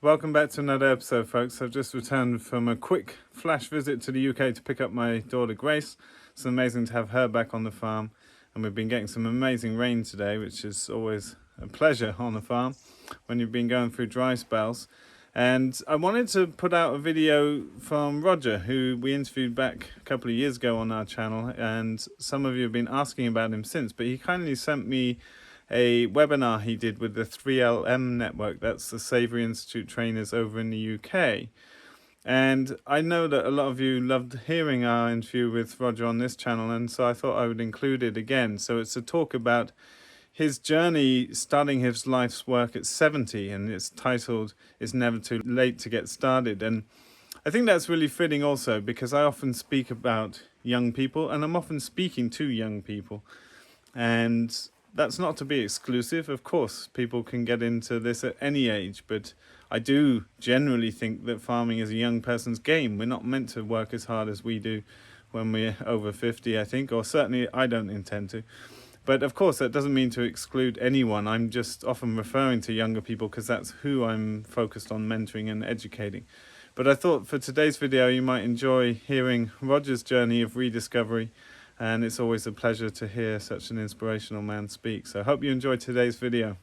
Welcome back to another episode, folks. I've just returned from a quick flash visit to the UK to pick up my daughter Grace. It's amazing to have her back on the farm, and we've been getting some amazing rain today, which is always a pleasure on the farm when you've been going through dry spells. And I wanted to put out a video from Roger, who we interviewed back a couple of years ago on our channel, and some of you have been asking about him since, but he kindly sent me a webinar he did with the 3LM network. That's the Savory Institute trainers over in the UK. And I know that a lot of you loved hearing our interview with Roger on this channel, and so I thought I would include it again. So it's a talk about his journey starting his life's work at 70, and it's titled "It's Never Too Late to Get Started." And I think that's really fitting also, because I often speak about young people, and I'm often speaking to young people, and that's not to be exclusive. Of course, people can get into this at any age, but I do generally think that farming is a young person's game. We're not meant to work as hard as we do when we're over 50, I think, or certainly I don't intend to. But of course, that doesn't mean to exclude anyone. I'm just often referring to younger people because that's who I'm focused on mentoring and educating. But I thought for today's video, you might enjoy hearing Roger's journey of rediscovery. And it's always a pleasure to hear such an inspirational man speak. So I hope you enjoyed today's video.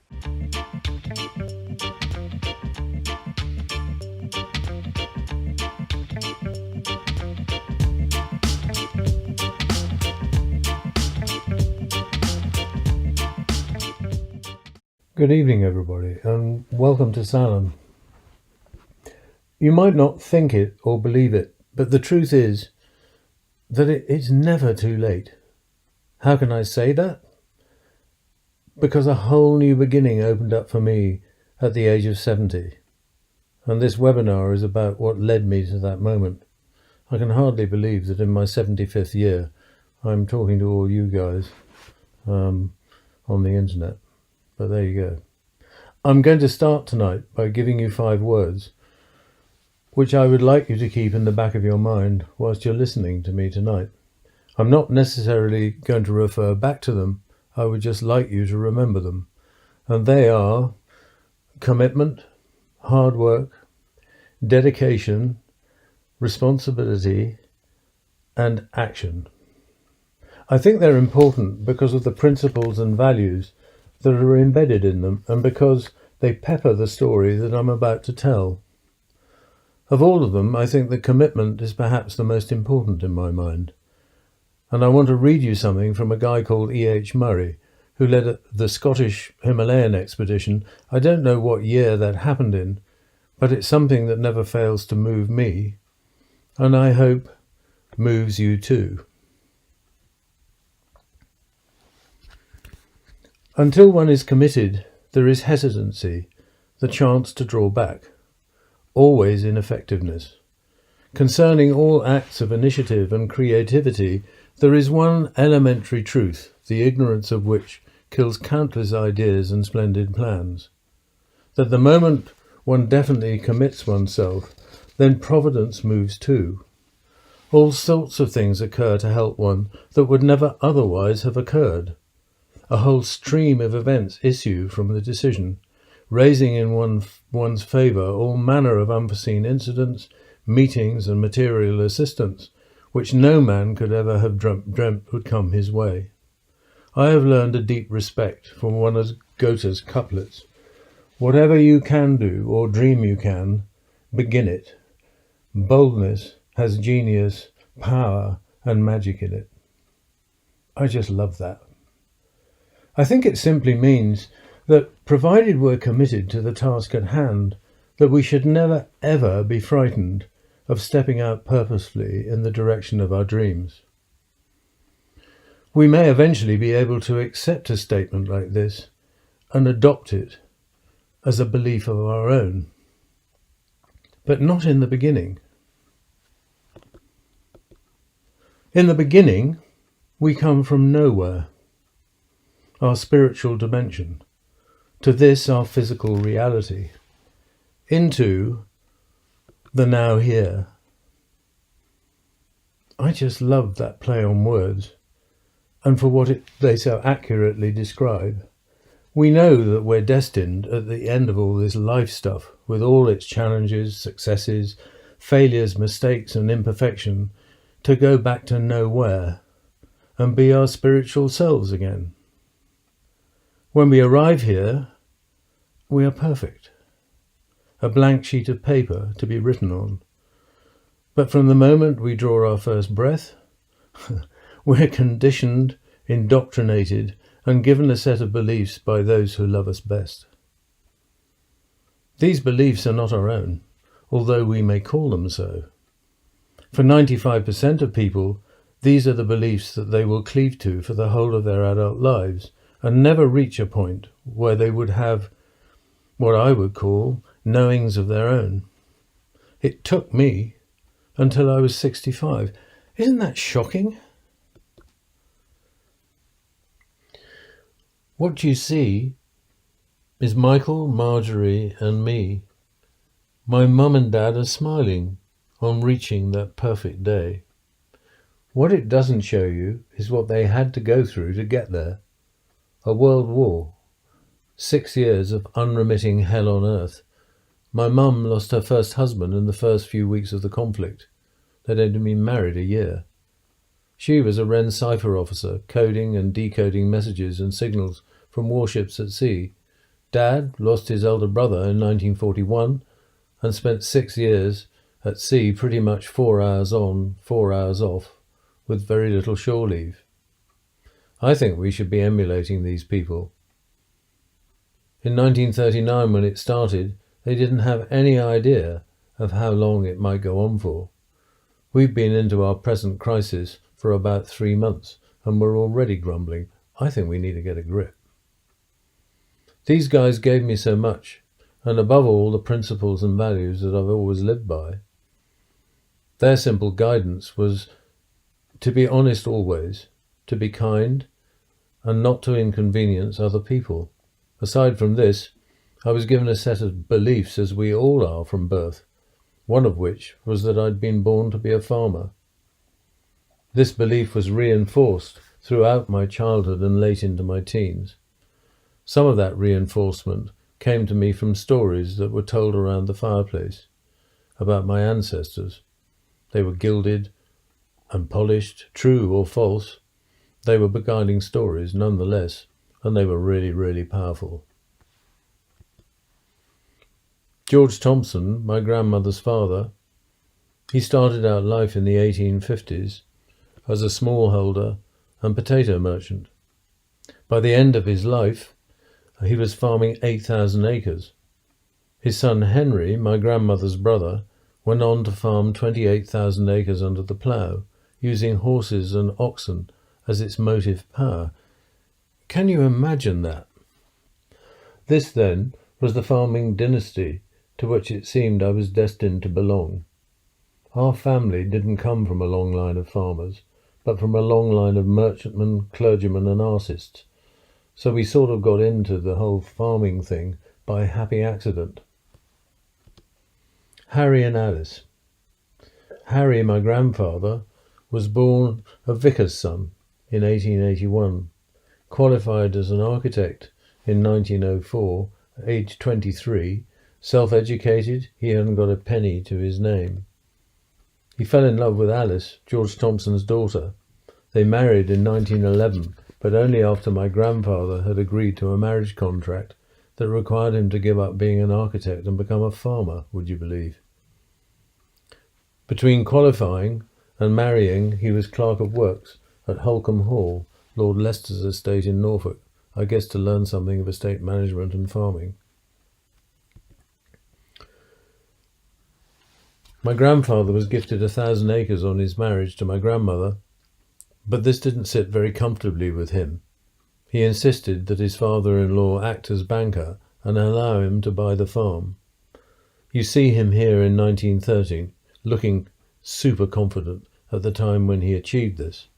Good evening, everybody, and welcome to Sailean. You might not think it or believe it, but the truth is that it's never too late. How can I say that? Because a whole new beginning opened up for me at the age of 70. And this webinar is about what led me to that moment. I can hardly believe that in my 75th year, I'm talking to all you guys on the internet. But there you go. I'm going to start tonight by giving you 5 words which I would like you to keep in the back of your mind whilst you're listening to me tonight. I'm not necessarily going to refer back to them. I would just like you to remember them. And they are commitment, hard work, dedication, responsibility, and action. I think they're important because of the principles and values that are embedded in them, and because they pepper the story that I'm about to tell. Of all of them, I think that commitment is perhaps the most important in my mind. And I want to read you something from a guy called E.H. Murray, who led the Scottish Himalayan expedition. I don't know what year that happened in, but it's something that never fails to move me, and I hope moves you too. Until one is committed, there is hesitancy, the chance to draw back, always ineffectiveness. Concerning all acts of initiative and creativity, there is one elementary truth, the ignorance of which kills countless ideas and splendid plans. That the moment one definitely commits oneself, then providence moves too. All sorts of things occur to help one that would never otherwise have occurred. A whole stream of events issue from the decision, raising in one's favour all manner of unforeseen incidents, meetings and material assistance, which no man could ever have dreamt would come his way. I have learned a deep respect for one of Goethe's couplets. Whatever you can do, or dream you can, begin it. Boldness has genius, power and magic in it. I just love that. I think it simply means that, provided we're committed to the task at hand, that we should never ever be frightened of stepping out purposefully in the direction of our dreams. We may eventually be able to accept a statement like this and adopt it as a belief of our own, but not in the beginning. In the beginning, we come from nowhere, our spiritual dimension, to this our physical reality, into the now here. I just love that play on words, and for what they so accurately describe. We know that we're destined at the end of all this life stuff, with all its challenges, successes, failures, mistakes and imperfection, to go back to nowhere and be our spiritual selves again. When we arrive here, we are perfect, a blank sheet of paper to be written on. But from the moment we draw our first breath, we're conditioned, indoctrinated, and given a set of beliefs by those who love us best. These beliefs are not our own, although we may call them so. For 95% of people, these are the beliefs that they will cleave to for the whole of their adult lives and never reach a point where they would have what I would call knowings of their own. It took me until I was 65. Isn't that shocking? What you see is Michael, Marjorie and me. My mum and dad are smiling on reaching that perfect day. What it doesn't show you is what they had to go through to get there. A world war, 6 years of unremitting hell on earth. My mum lost her first husband in the first few weeks of the conflict. They'd only been married a year. She was a Wren cipher officer, coding and decoding messages and signals from warships at sea. Dad lost his elder brother in 1941 and spent 6 years at sea, pretty much 4 hours on, 4 hours off, with very little shore leave. I think we should be emulating these people. In 1939, when it started, they didn't have any idea of how long it might go on for. We've been into our present crisis for about 3 months, and we're already grumbling. I think we need to get a grip. These guys gave me so much, and above all the principles and values that I've always lived by. Their simple guidance was to be honest always, to be kind, and not to inconvenience other people. Aside from this, I was given a set of beliefs, as we all are from birth, one of which was that I'd been born to be a farmer. This belief was reinforced throughout my childhood and late into my teens. Some of that reinforcement came to me from stories that were told around the fireplace about my ancestors. They were gilded and polished, true or false. They were beguiling stories nonetheless, and they were really, really powerful. George Thompson, my grandmother's father, he started out life in the 1850s as a smallholder and potato merchant. By the end of his life, he was farming 8,000 acres. His son Henry, my grandmother's brother, went on to farm 28,000 acres under the plough, using horses and oxen as its motive power. Can you imagine that? This, then, was the farming dynasty to which it seemed I was destined to belong. Our family didn't come from a long line of farmers, but from a long line of merchantmen, clergymen and artists. So we sort of got into the whole farming thing by happy accident. Harry and Alice. Harry, my grandfather, was born a vicar's son in 1881, qualified as an architect in 1904, aged 23, self-educated, he hadn't got a penny to his name. He fell in love with Alice, George Thompson's daughter. They married in 1911, but only after my grandfather had agreed to a marriage contract that required him to give up being an architect and become a farmer, would you believe? Between qualifying and marrying, he was clerk of works at Holcombe Hall, Lord Leicester's estate in Norfolk, I guess to learn something of estate management and farming. My grandfather was gifted 1,000 acres on his marriage to my grandmother, but this didn't sit very comfortably with him. He insisted that his father-in-law act as banker and allow him to buy the farm. You see him here in 1913, looking super confident at the time when he achieved this.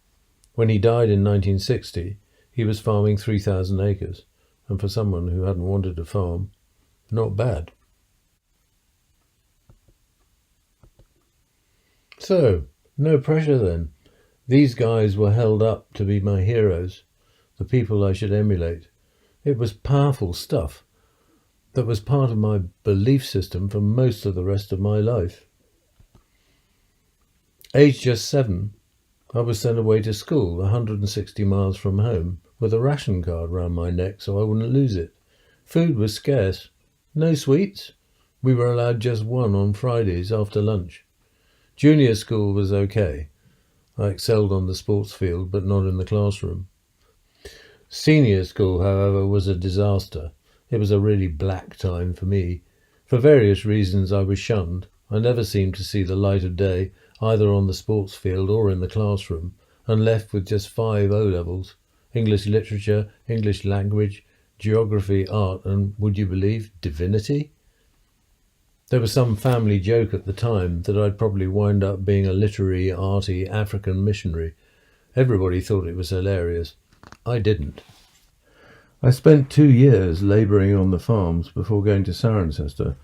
When he died in 1960, he was farming 3,000 acres, and for someone who hadn't wanted to farm, not bad. So, no pressure then. These guys were held up to be my heroes, the people I should emulate. It was powerful stuff that was part of my belief system for most of the rest of my life. Aged just 7, I was sent away to school 160 miles from home with a ration card round my neck so I wouldn't lose it. Food was scarce. No sweets. We were allowed just one on Fridays after lunch. Junior school was okay. I excelled on the sports field, but not in the classroom. Senior school, however, was a disaster. It was a really black time for me. For various reasons I was shunned. I never seemed to see the light of day, either on the sports field or in the classroom, and left with just 5 O-levels: English literature, English language, geography, art, and, would you believe, divinity? There was some family joke at the time that I'd probably wind up being a literary, arty African missionary. Everybody thought it was hilarious. I didn't. I spent 2 years labouring on the farms before going to Cirencester.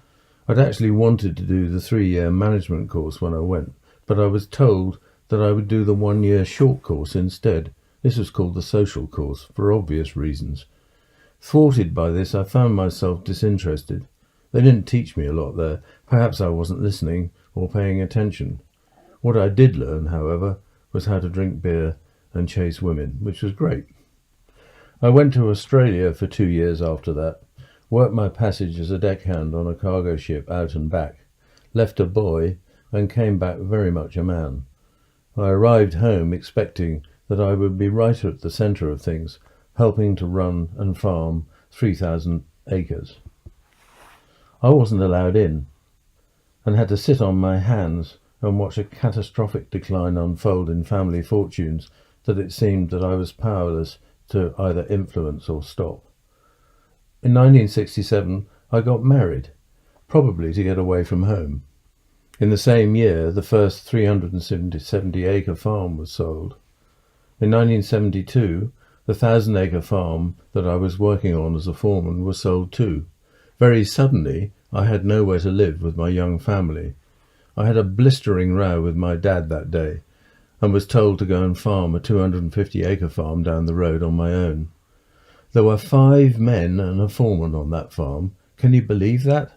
I'd actually wanted to do the 3-year management course when I went, but I was told that I would do the 1-year short course instead. This was called the social course, for obvious reasons. Thwarted by this, I found myself disinterested. They didn't teach me a lot there. Perhaps I wasn't listening or paying attention. What I did learn, however, was how to drink beer and chase women, which was great. I went to Australia for 2 years after that, worked my passage as a deckhand on a cargo ship out and back, left a boy, and came back very much a man. I arrived home expecting that I would be right at the centre of things, helping to run and farm 3,000 acres. I wasn't allowed in, and had to sit on my hands and watch a catastrophic decline unfold in family fortunes that it seemed that I was powerless to either influence or stop. In 1967, I got married, probably to get away from home. In the same year, the first 370-acre farm was sold. In 1972, the 1,000-acre farm that I was working on as a foreman was sold too. Very suddenly, I had nowhere to live with my young family. I had a blistering row with my dad that day, and was told to go and farm a 250-acre farm down the road on my own. There were 5 men and a foreman on that farm. Can you believe that?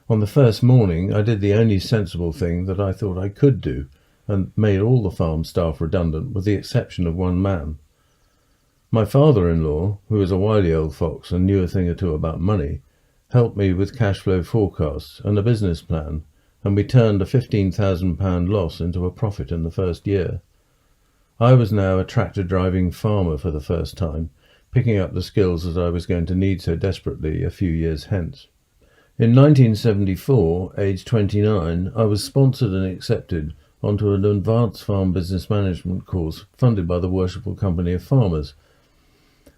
On the first morning, I did the only sensible thing that I thought I could do, and made all the farm staff redundant with the exception of 1 man. My father-in-law, who was a wily old fox and knew a thing or two about money, helped me with cash flow forecasts and a business plan, and we turned a £15,000 loss into a profit in the first year. I was now a tractor-driving farmer for the first time, picking up the skills that I was going to need so desperately a few years hence. In 1974, aged 29, I was sponsored and accepted onto an advanced farm business management course funded by the Worshipful Company of Farmers.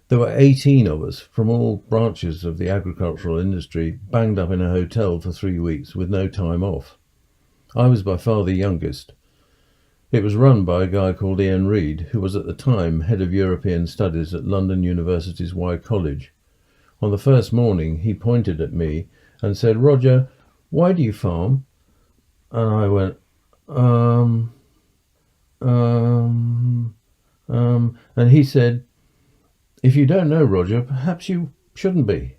There were 18 of us from all branches of the agricultural industry banged up in a hotel for 3 weeks with no time off. I was by far the youngest. It was run by a guy called Ian Reid, who was at the time head of European Studies at London University's Y College. On the first morning, he pointed at me and said, "Roger, why do you farm?" And I went, and he said, "If you don't know, Roger, perhaps you shouldn't be."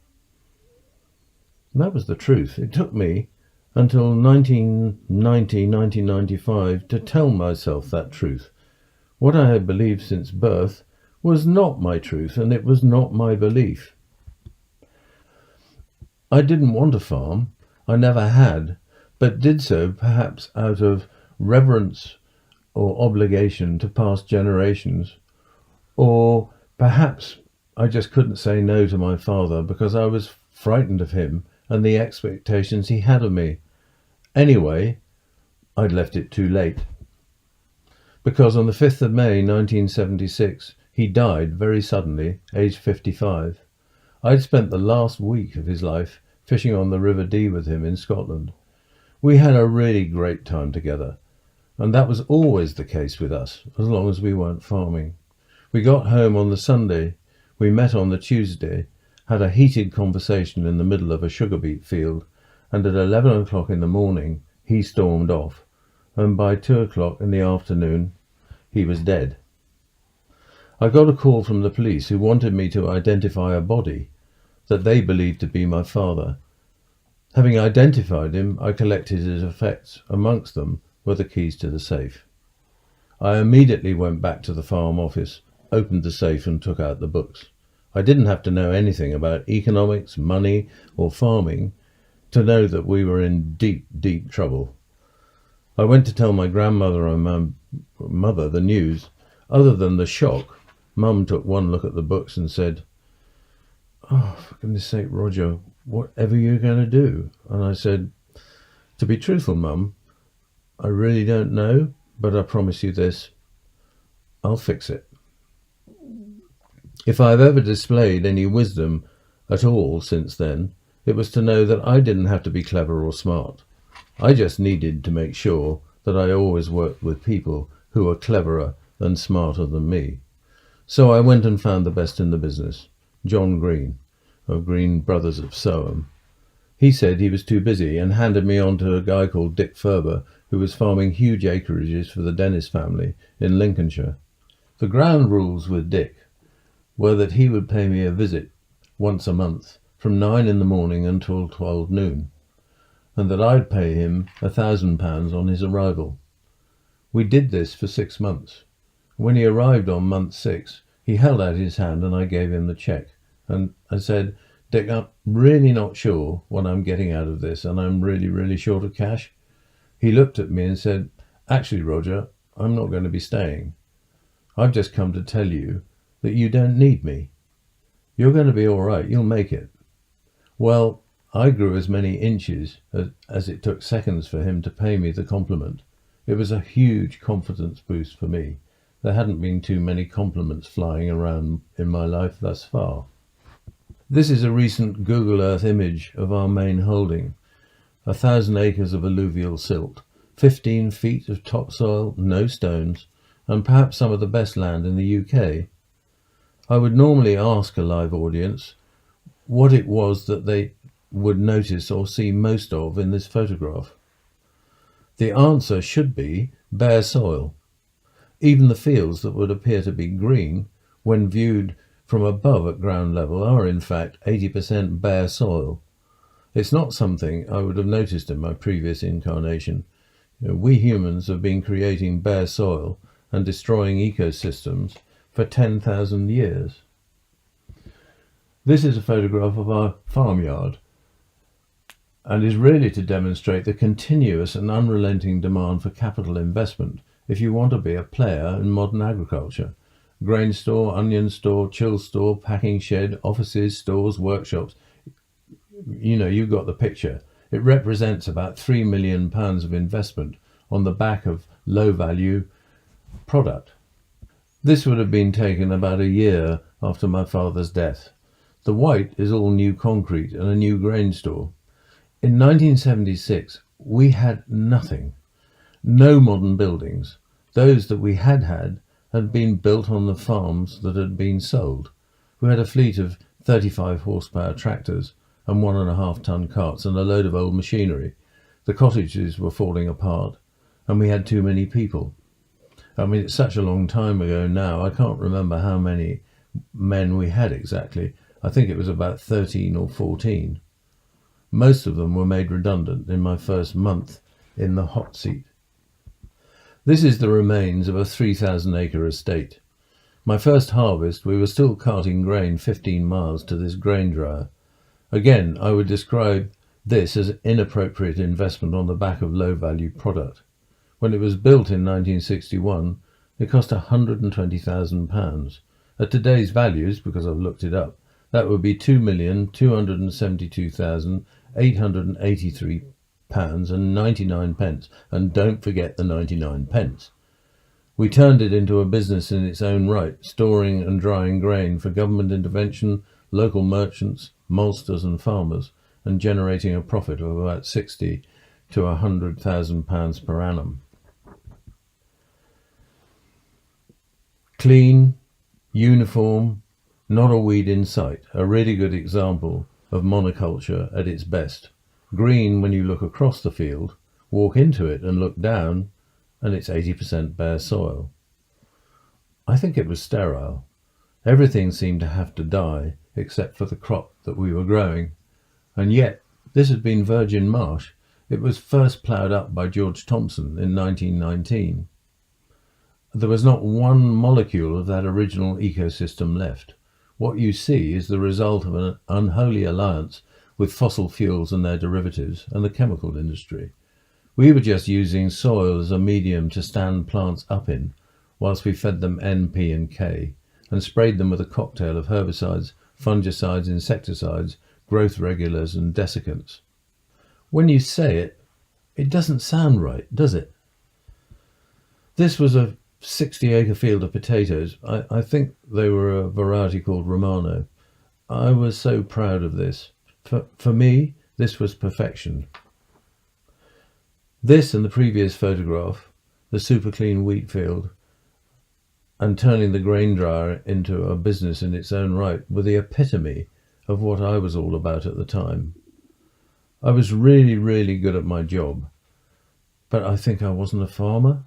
And that was the truth. It took me until 1995 to tell myself that truth. What I had believed since birth was not my truth, and it was not my belief. I didn't want to farm. I never had, but did so perhaps out of reverence or obligation to past generations, or perhaps I just couldn't say no to my father because I was frightened of him and the expectations he had of me. Anyway, I'd left it too late. Because on the 5th of May 1976, he died very suddenly, aged 55. I'd spent the last week of his life fishing on the River Dee with him in Scotland. We had a really great time together, and that was always the case with us, as long as we weren't farming. We got home on the Sunday, we met on the Tuesday, had a heated conversation in the middle of a sugar beet field, and at 11 o'clock in the morning he stormed off, and by 2 o'clock in the afternoon he was dead. I got a call from the police who wanted me to identify a body. that they believed to be my father. Having identified him, I collected his effects. Amongst them were the keys to the safe. I immediately went back to the farm office, opened the safe and took out the books. I didn't have to know anything about economics, money or farming to know that we were in deep, deep trouble. I went to tell my grandmother and my mother the news. Other than the shock, Mum took one look at the books and said, "Oh, for goodness sake, Roger, whatever are you going to do?" And I said, "To be truthful, Mum, I really don't know, but I promise you this, I'll fix it." If I've ever displayed any wisdom at all since then, it was to know that I didn't have to be clever or smart. I just needed to make sure that I always worked with people who were cleverer and smarter than me. So I went and found the best in the business, John Green, of Green Brothers of Soham. He said he was too busy and handed me on to a guy called Dick Ferber, who was farming huge acreages for the Dennis family in Lincolnshire. The ground rules with Dick were that he would pay me a visit once a month from 9 in the morning until 12 noon, and that I'd pay him £1,000 on his arrival. We did this for 6 months. When he arrived on month 6, he held out his hand and I gave him the cheque. And I said, "Dick, I'm really not sure what I'm getting out of this, and I'm really, really short of cash." He looked at me and said, "Actually, Roger, I'm not going to be staying. I've just come to tell you that you don't need me. You're going to be all right. You'll make it." Well, I grew as many inches as it took seconds for him to pay me the compliment. It was a huge confidence boost for me. There hadn't been too many compliments flying around in my life thus far. This is a recent Google Earth image of our main holding. 1,000 acres of alluvial silt, 15 feet of topsoil, no stones, and perhaps some of the best land in the UK. I would normally ask a live audience what it was that they would notice or see most of in this photograph. The answer should be bare soil. Even the fields that would appear to be green, when viewed from above at ground level, are in fact 80% bare soil. It's not something I would have noticed in my previous incarnation. We humans have been creating bare soil and destroying ecosystems for 10,000 years. This is a photograph of our farmyard and is really to demonstrate the continuous and unrelenting demand for capital investment if you want to be a player in modern agriculture. Grain store, onion store, chill store, packing shed, offices, stores, workshops. You've got the picture. It represents about £3 million of investment on the back of low-value product. This would have been taken about a year after my father's death. The white is all new concrete and a new grain store. In 1976, we had nothing. No modern buildings. Those that we had been built on the farms that had been sold. We had a fleet of 35 horsepower tractors and 1.5 ton carts and a load of old machinery. The cottages were falling apart and we had too many people. I mean, it's such a long time ago now, I can't remember how many men we had exactly. I think it was about 13 or 14. Most of them were made redundant in my first month in the hot seat. This is the remains of a 3,000-acre estate. My first harvest, we were still carting grain 15 miles to this grain dryer. Again, I would describe this as inappropriate investment on the back of low-value product. When it was built in 1961, it cost £120,000. At today's values, because I've looked it up, that would be £2,272,883 and 99 pence, and don't forget the 99 pence. We turned it into a business in its own right, storing and drying grain for government intervention, local merchants, maltsters and farmers, and generating a profit of about £60,000 to £100,000 per annum. Clean, uniform, not a weed in sight, a really good example of monoculture at its best. Green when you look across the field, walk into it and look down, and it's 80% bare soil. I think it was sterile. Everything seemed to have to die except for the crop that we were growing. And yet, this had been virgin marsh. It was first ploughed up by George Thompson in 1919. There was not one molecule of that original ecosystem left. What you see is the result of an unholy alliance with fossil fuels and their derivatives and the chemical industry. We were just using soil as a medium to stand plants up in, whilst we fed them N, P and K, and sprayed them with a cocktail of herbicides, fungicides, insecticides, growth regulars and desiccants. When you say it, it doesn't sound right, does it? This was a 60-acre field of potatoes. I think they were a variety called Romano. I was so proud of this. For me, this was perfection. This and the previous photograph, the super clean wheat field, and turning the grain dryer into a business in its own right, were the epitome of what I was all about at the time. I was really, really good at my job, but I think I wasn't a farmer.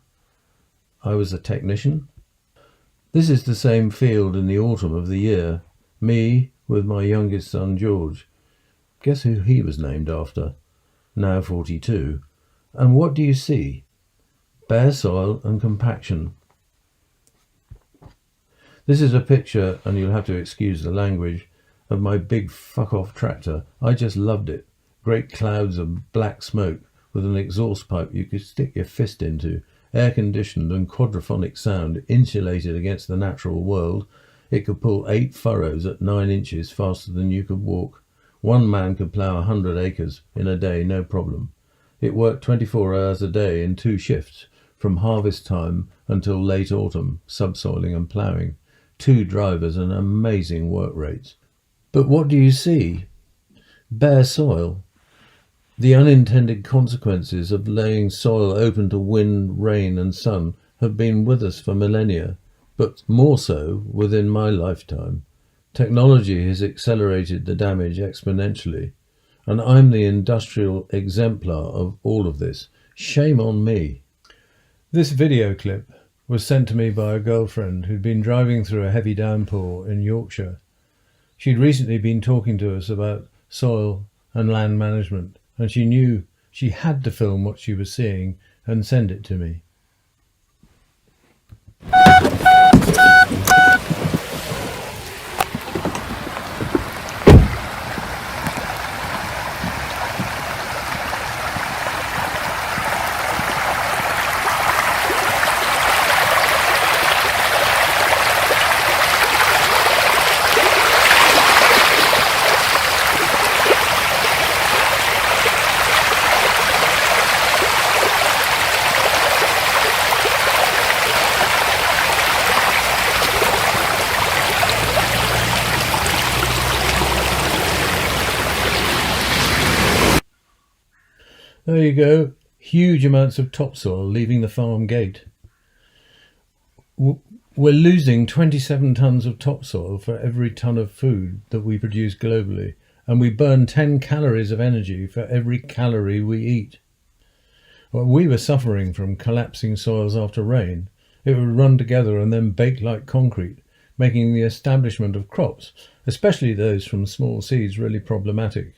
I was a technician. This is the same field in the autumn of the year, me with my youngest son George. Guess who he was named after? Now 42. And what do you see? Bare soil and compaction. This is a picture, and you'll have to excuse the language, of my big fuck-off tractor. I just loved it. Great clouds of black smoke with an exhaust pipe you could stick your fist into, air-conditioned and quadraphonic sound, insulated against the natural world. It could pull 8 furrows at 9 inches faster than you could walk. One man could plough 100 acres in a day, no problem. It worked 24 hours a day in 2 shifts, from harvest time until late autumn, subsoiling and ploughing. 2 drivers and amazing work rates. But what do you see? Bare soil. The unintended consequences of laying soil open to wind, rain and sun have been with us for millennia, but more so within my lifetime. Technology has accelerated the damage exponentially, and I'm the industrial exemplar of all of this. Shame on me. This video clip was sent to me by a girlfriend who'd been driving through a heavy downpour in Yorkshire. She'd recently been talking to us about soil and land management, and she knew she had to film what she was seeing and send it to me. There you go. Huge amounts of topsoil leaving the farm gate. We're losing 27 tonnes of topsoil for every tonne of food that we produce globally, and we burn 10 calories of energy for every calorie we eat. Well, we were suffering from collapsing soils after rain. It would run together and then bake like concrete, making the establishment of crops, especially those from small seeds, really problematic.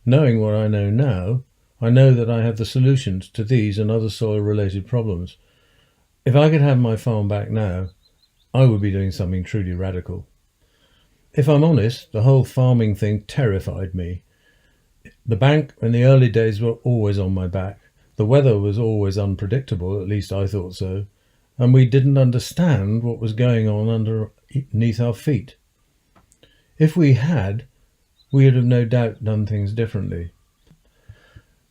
Knowing what I know now, I know that I have the solutions to these and other soil-related problems. If I could have my farm back now, I would be doing something truly radical. If I'm honest, the whole farming thing terrified me. The bank in the early days were always on my back. The weather was always unpredictable, at least I thought so, and we didn't understand what was going on underneath our feet. If we had, we would have no doubt done things differently.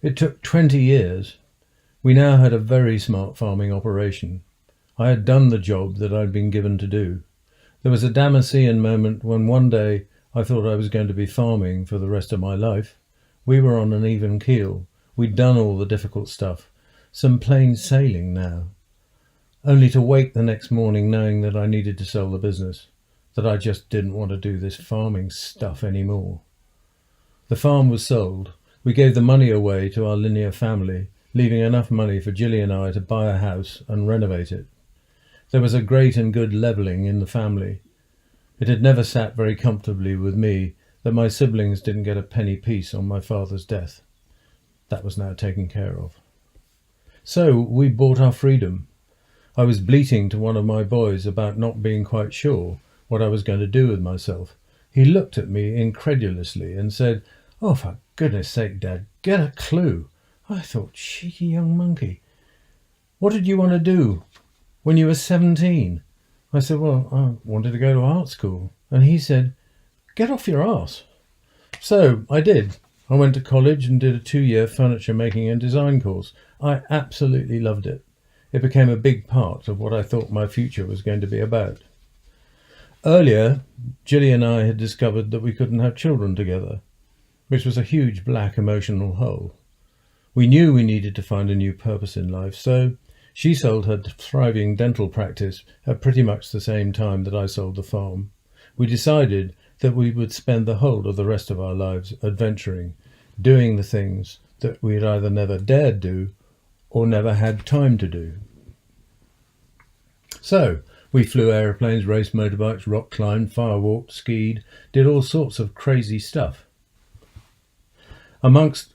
It took 20 years. We now had a very smart farming operation. I had done the job that I'd been given to do. There was a Damascene moment when one day I thought I was going to be farming for the rest of my life. We were on an even keel. We'd done all the difficult stuff. Some plain sailing now. Only to wake the next morning knowing that I needed to sell the business, that I just didn't want to do this farming stuff anymore. The farm was sold. We gave the money away to our linear family, leaving enough money for Gilly and I to buy a house and renovate it. There was a great and good levelling in the family. It had never sat very comfortably with me that my siblings didn't get a penny piece on my father's death. That was now taken care of. So we bought our freedom. I was bleating to one of my boys about not being quite sure what I was going to do with myself. He looked at me incredulously and said, "Oh, for goodness sake, Dad, get a clue." I thought, cheeky young monkey. "What did you want to do when you were 17? I said, "Well, I wanted to go to art school." And he said, "Get off your arse." So I did. I went to college and did a 2-year furniture making and design course. I absolutely loved it. It became a big part of what I thought my future was going to be about. Earlier, Gilly and I had discovered that we couldn't have children together, which was a huge black emotional hole. We knew we needed to find a new purpose in life, so she sold her thriving dental practice at pretty much the same time that I sold the farm. We decided that we would spend the whole of the rest of our lives adventuring, doing the things that we had either never dared do or never had time to do. So we flew aeroplanes, raced motorbikes, rock climbed, firewalked, skied, did all sorts of crazy stuff. Amongst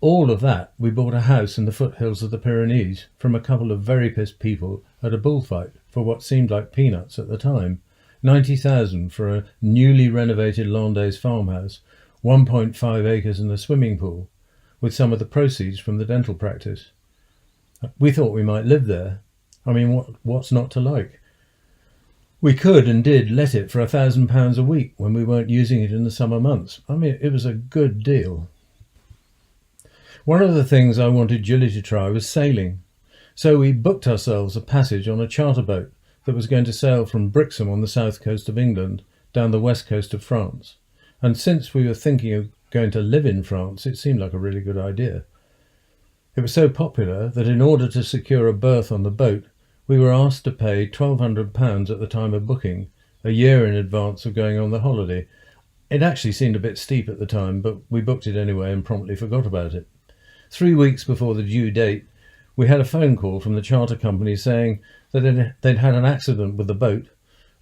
all of that, we bought a house in the foothills of the Pyrenees from a couple of very pissed people at a bullfight for what seemed like peanuts at the time. 90,000 for a newly renovated Landaise farmhouse, 1.5 acres and a swimming pool, with some of the proceeds from the dental practice. We thought we might live there. I mean, what's not to like? We could and did let it for £1,000 a week when we weren't using it in the summer months. I mean, it was a good deal. One of the things I wanted Julie to try was sailing. So we booked ourselves a passage on a charter boat that was going to sail from Brixham on the south coast of England down the west coast of France. And since we were thinking of going to live in France, it seemed like a really good idea. It was so popular that in order to secure a berth on the boat, we were asked to pay £1,200 at the time of booking, a year in advance of going on the holiday. It actually seemed a bit steep at the time, but we booked it anyway and promptly forgot about it. 3 weeks before the due date, we had a phone call from the charter company saying that they'd had an accident with the boat.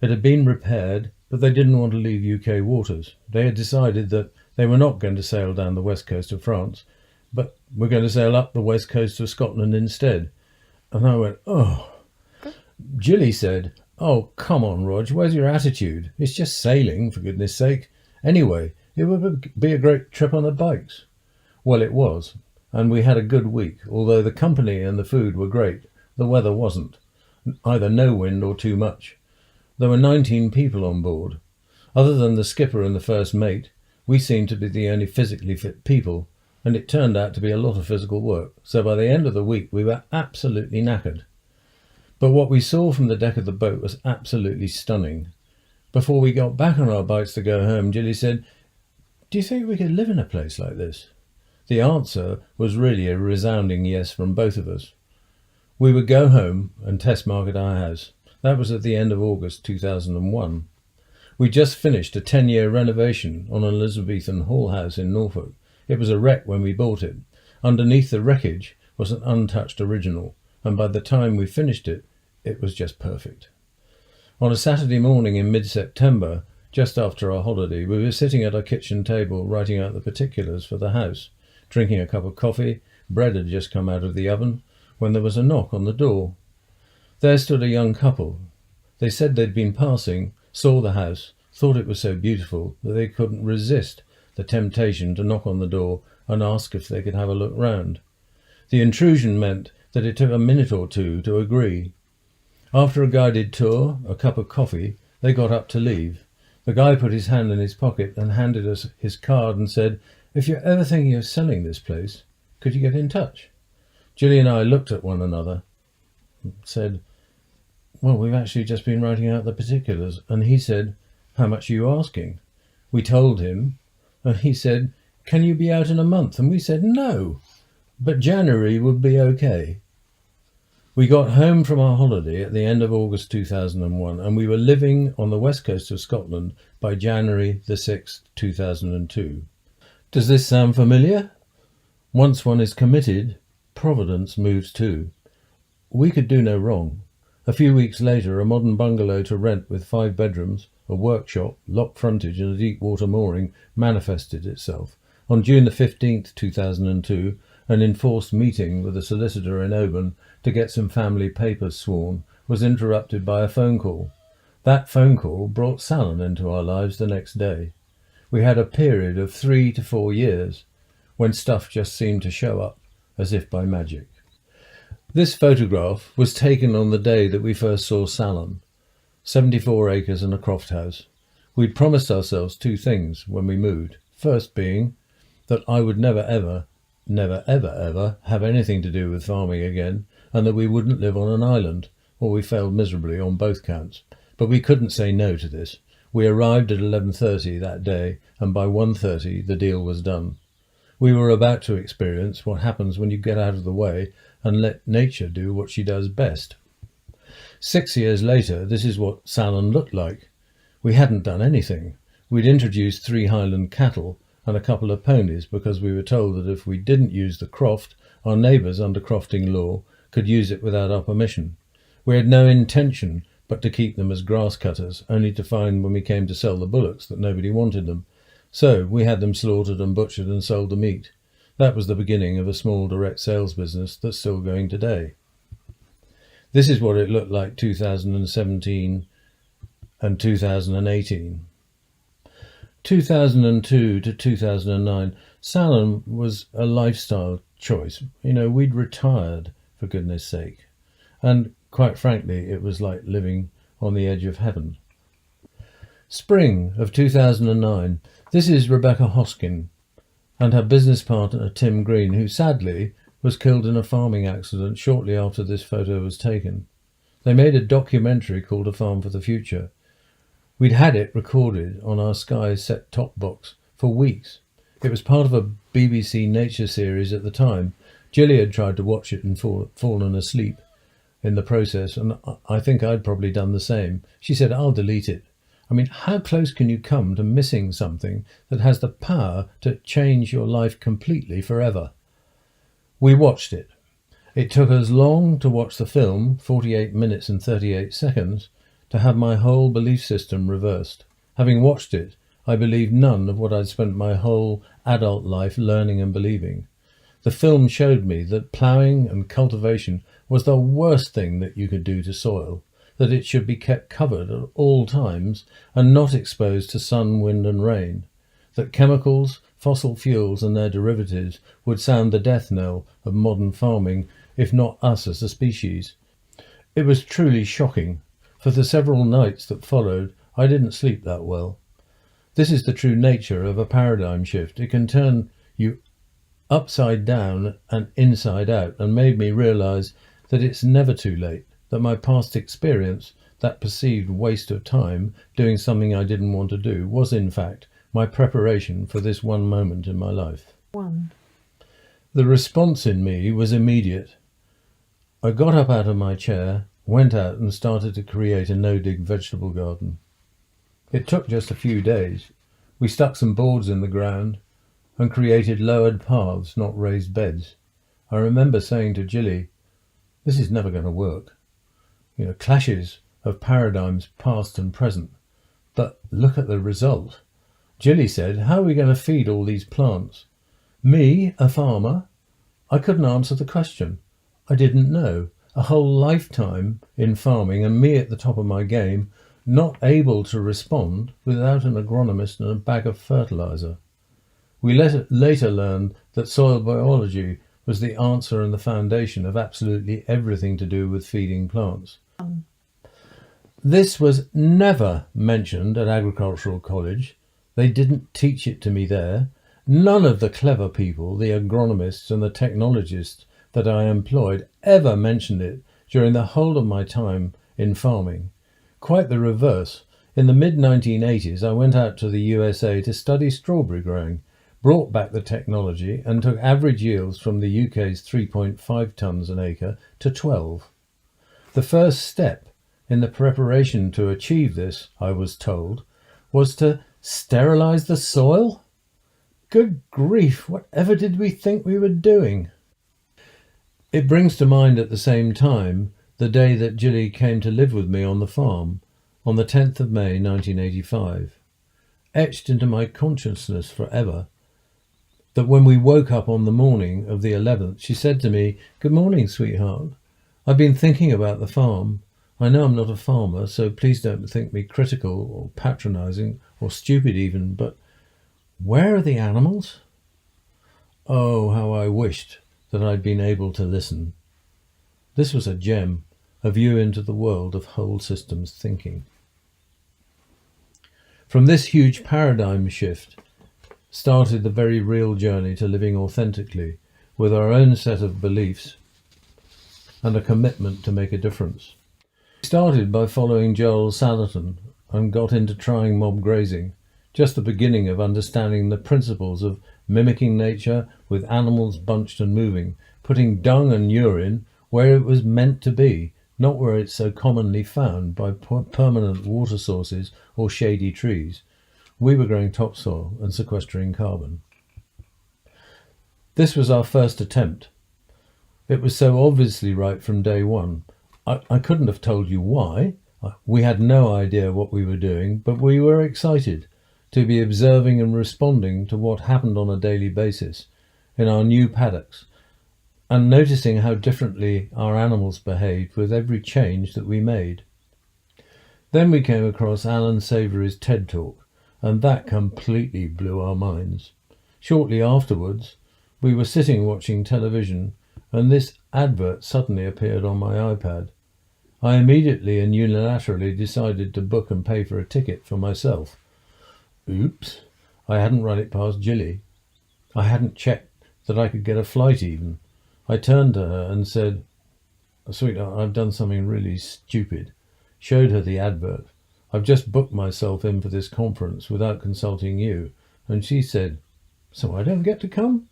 It had been repaired, but they didn't want to leave UK waters. They had decided that they were not going to sail down the west coast of France, but were going to sail up the west coast of Scotland instead. And I went, oh. Gilly said, "Oh, come on, Rog, where's your attitude? It's just sailing, for goodness sake. Anyway, it would be a great trip on the bikes." Well, it was, and we had a good week. Although the company and the food were great, the weather wasn't. Either no wind or too much. There were 19 people on board. Other than the skipper and the first mate, we seemed to be the only physically fit people, and it turned out to be a lot of physical work. So by the end of the week, we were absolutely knackered. But what we saw from the deck of the boat was absolutely stunning. Before we got back on our bikes to go home, Gilly said, "Do you think we could live in a place like this?" The answer was really a resounding yes from both of us. We would go home and test market our house. That was at the end of August 2001. We just finished a 10-year renovation on an Elizabethan hall house in Norfolk. It was a wreck when we bought it. Underneath the wreckage was an untouched original, and by the time we finished it, it was just perfect. On a Saturday morning in mid-September, just after our holiday, we were sitting at our kitchen table writing out the particulars for the house, drinking a cup of coffee. Bread had just come out of the oven, when there was a knock on the door. There stood a young couple. They said they'd been passing, saw the house, thought it was so beautiful that they couldn't resist the temptation to knock on the door and ask if they could have a look round. The intrusion meant that it took a minute or two to agree. After a guided tour, a cup of coffee, they got up to leave. The guy put his hand in his pocket and handed us his card and said, "If you're ever thinking of selling this place, could you get in touch?" Gilly and I looked at one another and said, "Well, we've actually just been writing out the particulars." And he said, "How much are you asking?" We told him, and he said, "Can you be out in a month?" And we said, "No, but January would be okay." We got home from our holiday at the end of August 2001, and we were living on the west coast of Scotland by January the 6th, 2002. Does this sound familiar? Once one is committed, Providence moves too. We could do no wrong. A few weeks later, a modern bungalow to rent with 5 bedrooms, a workshop, lock frontage and a deep water mooring manifested itself. On June the 15th, 2002, an enforced meeting with a solicitor in Oban to get some family papers sworn was interrupted by a phone call. That phone call brought Sailean into our lives the next day. We had a period of 3 to 4 years when stuff just seemed to show up as if by magic. This photograph was taken on the day that we first saw Sailean, 74 acres and a croft house. We'd promised ourselves two things when we moved. First being that I would never ever have anything to do with farming again, and that we wouldn't live on an island, or we failed miserably on both counts. But we couldn't say no to this. We arrived at 11:30 that day, and by 1:30 the deal was done. We were about to experience what happens when you get out of the way and let nature do what she does best. 6 years later, this is what Sailean looked like. We hadn't done anything. We'd introduced 3 Highland cattle and a couple of ponies because we were told that if we didn't use the croft, our neighbours under crofting law could use it without our permission. We had no intention but to keep them as grass cutters, only to find when we came to sell the bullocks that nobody wanted them. So we had them slaughtered and butchered and sold the meat. That was the beginning of a small direct sales business that's still going today. This is what it looked like 2017 and 2018. 2002 to 2009, Sailean was a lifestyle choice. We'd retired, for goodness sake. And quite frankly, it was like living on the edge of heaven. Spring of 2009, this is Rebecca Hoskin and her business partner Tim Green, who sadly was killed in a farming accident shortly after this photo was taken. They made a documentary called A Farm for the Future. We'd had it recorded on our Sky set-top box for weeks. It was part of a BBC Nature series at the time. Gilly had tried to watch it and fallen asleep in the process, and I think I'd probably done the same. She said, "I'll delete it." I mean, how close can you come to missing something that has the power to change your life completely forever? We watched it. It took us long to watch the film, 48 minutes and 38 seconds, to have my whole belief system reversed. Having watched it, I believed none of what I'd spent my whole adult life learning and believing. The film showed me that ploughing and cultivation was the worst thing that you could do to soil, that it should be kept covered at all times and not exposed to sun, wind and rain, that chemicals, fossil fuels and their derivatives would sound the death knell of modern farming, if not us as a species. It was truly shocking. For the several nights that followed, I didn't sleep that well. This is the true nature of a paradigm shift. It can turn you upside down and inside out, and made me realise that it's never too late, that my past experience, that perceived waste of time doing something I didn't want to do, was in fact my preparation for this one moment in my life. The response in me was immediate. I got up out of my chair, went out and started to create a no-dig vegetable garden. It took just a few days. We stuck some boards in the ground and created lowered paths, not raised beds. I remember saying to Gilly, "This is never going to work. Clashes of paradigms past and present. But look at the result." Gilly said, "How are we going to feed all these plants?" Me, a farmer? I couldn't answer the question. I didn't know. A whole lifetime in farming and me at the top of my game, not able to respond without an agronomist and a bag of fertilizer. We later learned that soil biology was the answer and the foundation of absolutely everything to do with feeding plants. This was never mentioned at agricultural college. They didn't teach it to me there. None of the clever people, the agronomists and the technologists that I employed, ever mentioned it during the whole of my time in farming. Quite the reverse. In the mid-1980s, I went out to the USA to study strawberry growing, brought back the technology and took average yields from the UK's 3.5 tonnes an acre to 12. The first step in the preparation to achieve this, I was told, was to sterilise the soil? Good grief, whatever did we think we were doing? It brings to mind at the same time the day that Gilly came to live with me on the farm. on the 10th of May 1985, etched into my consciousness forever, that when we woke up on the morning of the 11th, she said to me, "Good morning, sweetheart. I've been thinking about the farm. I know I'm not a farmer, so please don't think me critical or patronising or stupid even, but where are the animals?" Oh, how I wished that I'd been able to listen. This was a gem, a view into the world of whole systems thinking. From this huge paradigm shift started the very real journey to living authentically with our own set of beliefs and a commitment to make a difference. We started by following Joel Salatin and got into trying mob grazing, just the beginning of understanding the principles of mimicking nature with animals bunched and moving, putting dung and urine where it was meant to be, not where it's so commonly found by permanent water sources or shady trees. We were growing topsoil and sequestering carbon. This was our first attempt. It was so obviously right from day one. I couldn't have told you why. We had no idea what we were doing, but we were excited to be observing and responding to what happened on a daily basis in our new paddocks, and noticing how differently our animals behaved with every change that we made. Then we came across Alan Savory's TED Talk, and that completely blew our minds. Shortly afterwards, we were sitting watching television, and this advert suddenly appeared on my iPad. I immediately and unilaterally decided to book and pay for a ticket for myself. Oops, I hadn't run it past Jilly. I hadn't checked that I could get a flight even. I turned to her and said, "Sweetheart, I've done something really stupid." Showed her the advert. "I've just booked myself in for this conference without consulting you." And she said, "So I don't get to come?"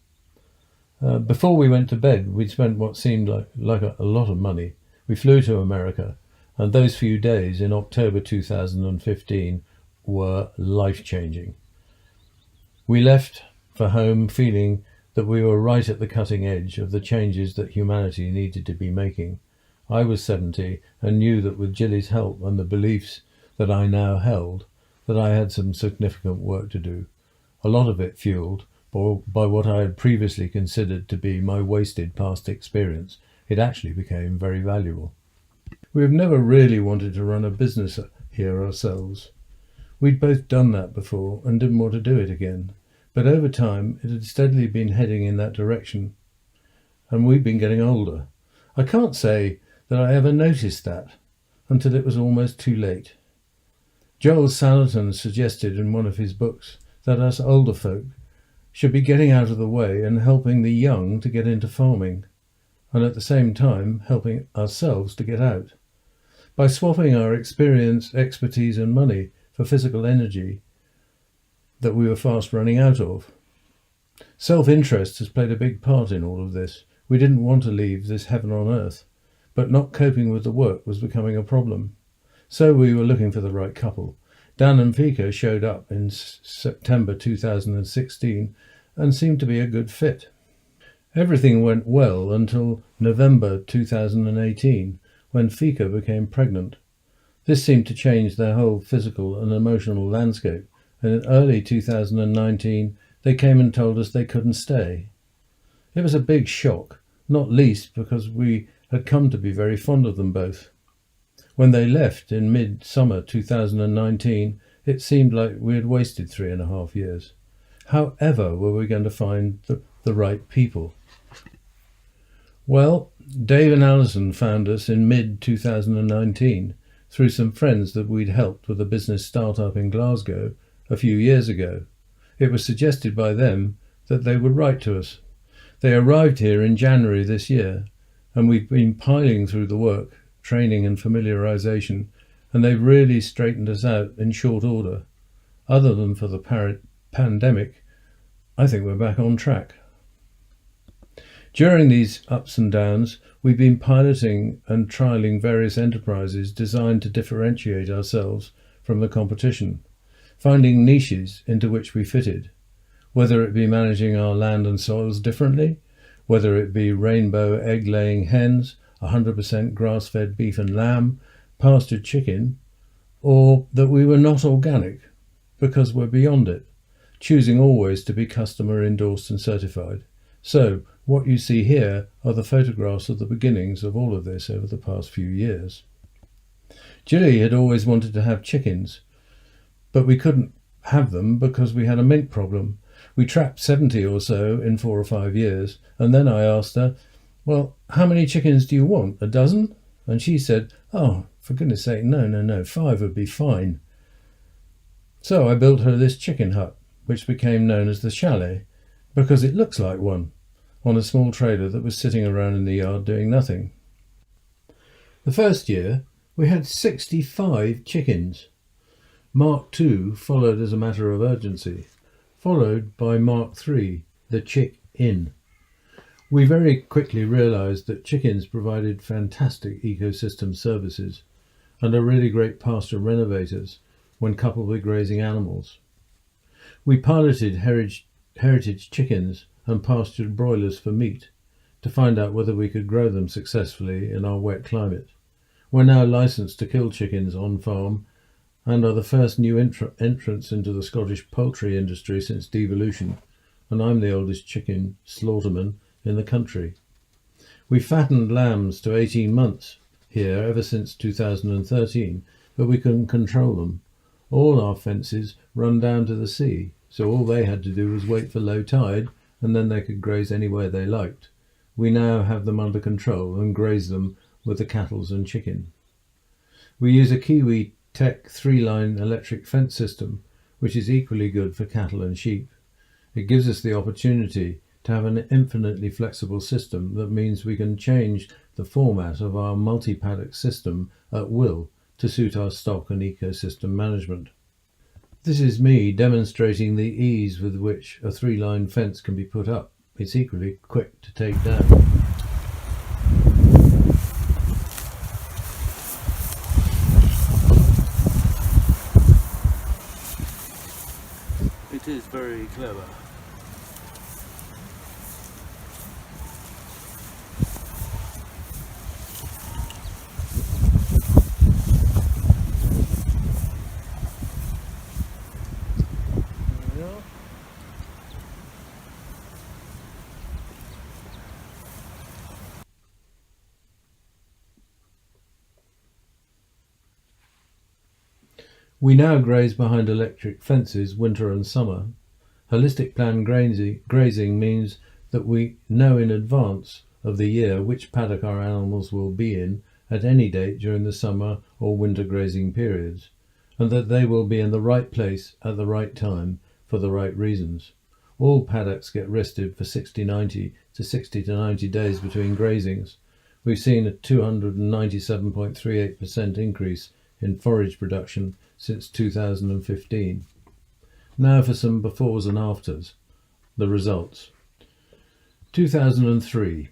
Before we went to bed, we'd spent what seemed like a lot of money. We flew to America, and those few days in October 2015 were life-changing. We left for home feeling that we were right at the cutting edge of the changes that humanity needed to be making. I was 70 and knew that with Jilly's help and the beliefs that I now held, that I had some significant work to do. A lot of it fueled by what I had previously considered to be my wasted past experience. It actually became very valuable. We have never really wanted to run a business here ourselves. We'd both done that before and didn't want to do it again. But over time, it had steadily been heading in that direction. And we'd been getting older. I can't say that I ever noticed that until it was almost too late. Joel Salatin suggested in one of his books that us older folk should be getting out of the way and helping the young to get into farming, and at the same time helping ourselves to get out. By swapping our experience, expertise and money for physical energy that we were fast running out of. Self-interest has played a big part in all of this. We didn't want to leave this heaven on earth, but not coping with the work was becoming a problem. So we were looking for the right couple. Dan and Fika showed up in September 2016 and seemed to be a good fit. Everything went well until November 2018, when Fika became pregnant. This seemed to change their whole physical and emotional landscape, and in early 2019 they came and told us they couldn't stay. It was a big shock, not least because we had come to be very fond of them both. When they left in mid-summer 2019, it seemed like we had wasted 3.5 years. However were we going to find the right people? Well, Dave and Alison found us in mid-2019 through some friends that we'd helped with a business startup in Glasgow a few years ago. It was suggested by them that they would write to us. They arrived here in January this year, and we've been piling through the work, training and familiarization, and they've really straightened us out in short order. Other than for the pandemic, I think we're back on track. During these ups and downs, we've been piloting and trialling various enterprises designed to differentiate ourselves from the competition, finding niches into which we fitted, whether it be managing our land and soils differently, whether it be rainbow egg-laying hens, 100% grass-fed beef and lamb, pastured chicken, or that we were not organic because we're beyond it, choosing always to be customer endorsed and certified. So what you see here are the photographs of the beginnings of all of this over the past few years. Gilly had always wanted to have chickens, but we couldn't have them because we had a mink problem. We trapped 70 or so in 4 or 5 years, and then I asked her, well, how many chickens do you want? A dozen? And she said, oh, for goodness sake, no, 5 would be fine. So I built her this chicken hut, which became known as the Chalet, because it looks like one, on a small trailer that was sitting around in the yard doing nothing. The first year, we had 65 chickens. Mark II followed as a matter of urgency, followed by Mark III, the Chick Inn. We very quickly realised that chickens provided fantastic ecosystem services and are really great pasture renovators when coupled with grazing animals. We piloted heritage chickens and pastured broilers for meat to find out whether we could grow them successfully in our wet climate. We're now licensed to kill chickens on farm and are the first new entrants into the Scottish poultry industry since devolution, and I'm the oldest chicken slaughterman in the country. We fattened lambs to 18 months here ever since 2013, but we couldn't control them. All our fences run down to the sea, so all they had to do was wait for low tide, and then they could graze anywhere they liked. We now have them under control and graze them with the cattle and chicken. We use a Kiwi Tech 3-line electric fence system, which is equally good for cattle and sheep. It gives us the opportunity to have an infinitely flexible system that means we can change the format of our multi-paddock system at will to suit our stock and ecosystem management. This is me demonstrating the ease with which a 3-line fence can be put up. It's equally quick to take down. It is very clever. We now graze behind electric fences winter and summer. Holistic plan grazing means that we know in advance of the year which paddock our animals will be in at any date during the summer or winter grazing periods, and that they will be in the right place at the right time for the right reasons. All paddocks get rested for 60 to 90 days between grazings. We've seen a 297.38% increase in forage production since 2015. Now for some befores and afters. The results. 2003.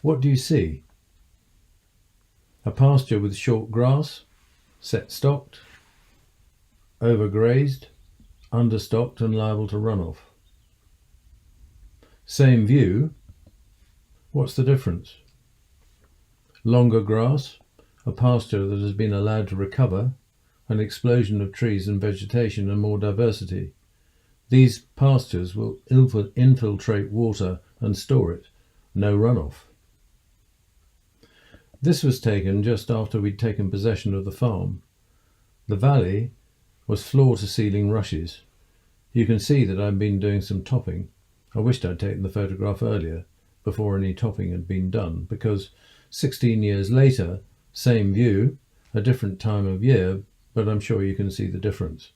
What do you see? A pasture with short grass, set stocked, overgrazed, understocked and liable to runoff. Same view. What's the difference? Longer grass, a pasture that has been allowed to recover, an explosion of trees and vegetation and more diversity. These pastures will infiltrate water and store it. No runoff. This was taken just after we'd taken possession of the farm. The valley was floor-to-ceiling rushes. You can see that I've been doing some topping. I wished I'd taken the photograph earlier, before any topping had been done, because 16 years later, same view, a different time of year, but I'm sure you can see the difference.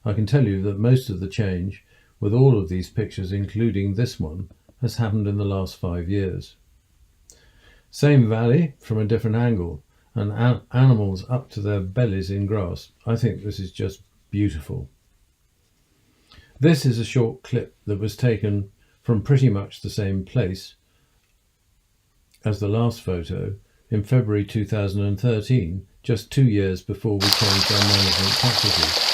I can tell you that most of the change, with all of these pictures, including this one, has happened in the last 5 years. Same valley from a different angle, and animals up to their bellies in grass. I think this is just beautiful. This is a short clip that was taken from pretty much the same place as the last photo in February 2013, just 2 years before we changed our management practices.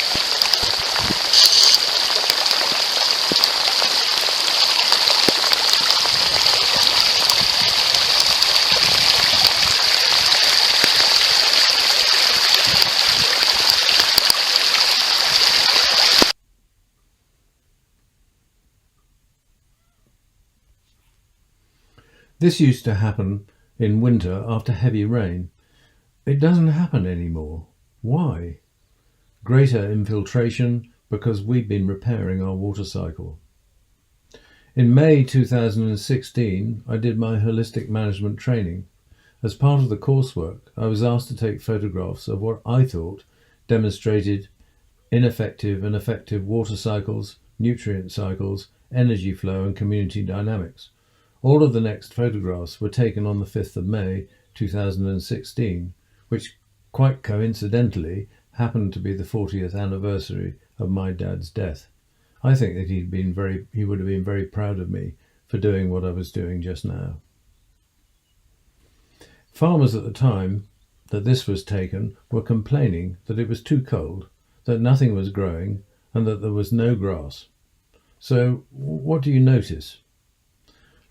This used to happen in winter after heavy rain. It doesn't happen anymore. Why? Greater infiltration, because we've been repairing our water cycle. In May 2016, I did my holistic management training. As part of the coursework, I was asked to take photographs of what I thought demonstrated ineffective and effective water cycles, nutrient cycles, energy flow and community dynamics. All of the next photographs were taken on the 5th of May 2016, which quite coincidentally happened to be the 40th anniversary of my dad's death. I think that he would have been very proud of me for doing what I was doing just now. Farmers at the time that this was taken were complaining that it was too cold, that nothing was growing, and that there was no grass. So what do you notice?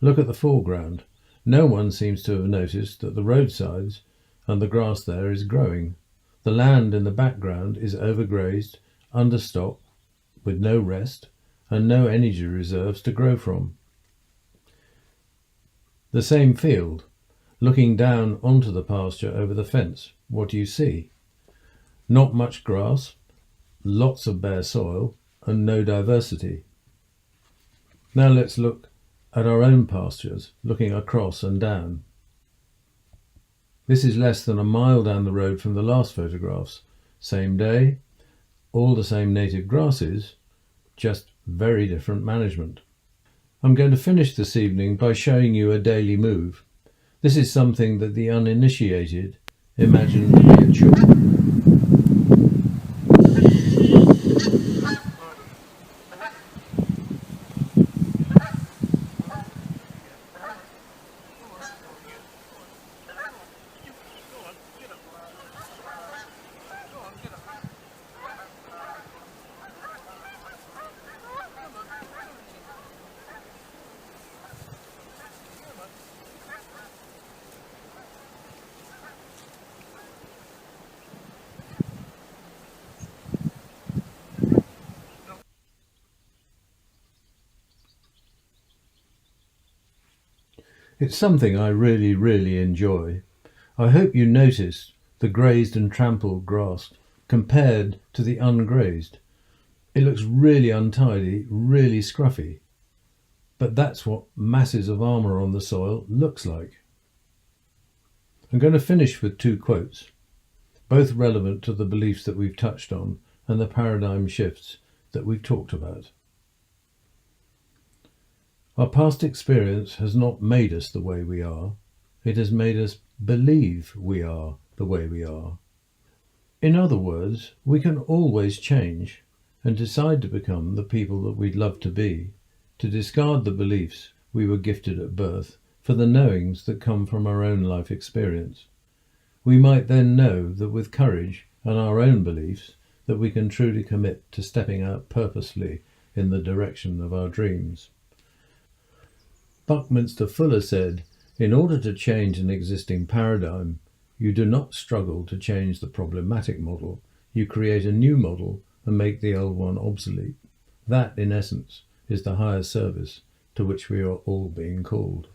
Look at the foreground. No one seems to have noticed that the roadsides and the grass there is growing. The land in the background is overgrazed, understocked, with no rest and no energy reserves to grow from. The same field, looking down onto the pasture over the fence, what do you see? Not much grass, lots of bare soil, and no diversity. Now let's look at our own pastures, looking across and down. This is less than a mile down the road from the last photographs. Same day, all the same native grasses, just very different management. I'm going to finish this evening by showing you a daily move. This is something that the uninitiated imagine to be a chore. It's something I really enjoy. I hope you notice the grazed and trampled grass compared to the ungrazed. It looks really untidy, really scruffy. But that's what masses of armour on the soil looks like. I'm going to finish with two quotes, both relevant to the beliefs that we've touched on and the paradigm shifts that we've talked about. Our past experience has not made us the way we are. It has made us believe we are the way we are. In other words, we can always change and decide to become the people that we'd love to be, to discard the beliefs we were gifted at birth for the knowings that come from our own life experience. We might then know that with courage and our own beliefs that we can truly commit to stepping out purposefully in the direction of our dreams. Buckminster Fuller said, "In order to change an existing paradigm, you do not struggle to change the problematic model, you create a new model and make the old one obsolete. That, in essence, is the higher service to which we are all being called."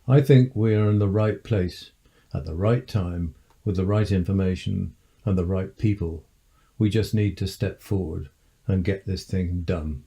I think we are in the right place, at the right time, with the right information and the right people. We just need to step forward and get this thing done.